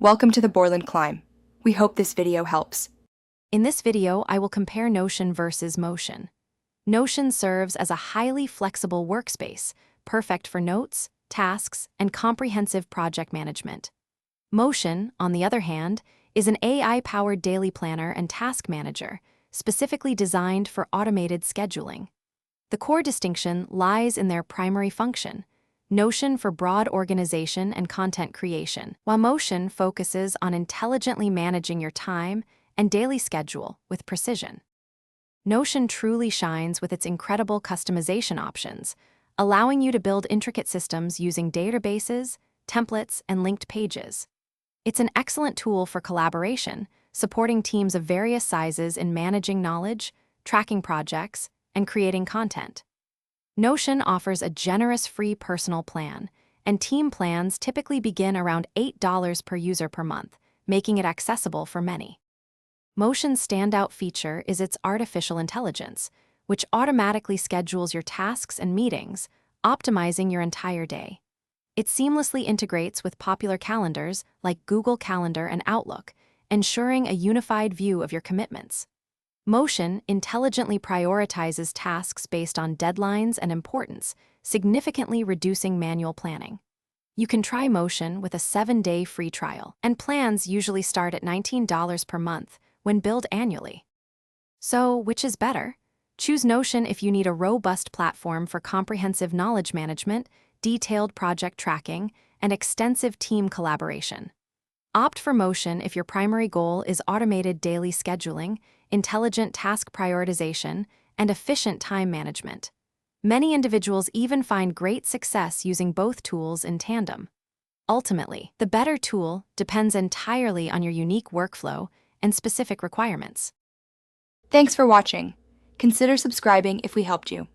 Welcome to the Borland Climb. We hope this video helps. In this video, I will compare Notion versus Motion. Notion serves as a highly flexible workspace, perfect for notes, tasks, and comprehensive project management. Motion, on the other hand, is an AI-powered daily planner and task manager, specifically designed for automated scheduling. The core distinction lies in their primary function: Notion for broad organization and content creation, while Motion focuses on intelligently managing your time and daily schedule with precision. Notion truly shines with its incredible customization options, allowing you to build intricate systems using databases, templates, and linked pages. It's an excellent tool for collaboration, supporting teams of various sizes in managing knowledge, tracking projects, and creating content. Notion offers a generous free personal plan, and team plans typically begin around $8 per user per month, making it accessible for many. Motion's standout feature is its artificial intelligence, which automatically schedules your tasks and meetings, optimizing your entire day. It seamlessly integrates with popular calendars like Google Calendar and Outlook, ensuring a unified view of your commitments. Motion intelligently prioritizes tasks based on deadlines and importance, significantly reducing manual planning. You can try Motion with a 7-day free trial, and plans usually start at $19 per month when billed annually. So, which is better? Choose Notion if you need a robust platform for comprehensive knowledge management, detailed project tracking, and extensive team collaboration. Opt for Motion if your primary goal is automated daily scheduling, intelligent task prioritization, and efficient time management. Many individuals even find great success using both tools in tandem. Ultimately, the better tool depends entirely on your unique workflow and specific requirements. Thanks for watching. Consider subscribing if we helped you.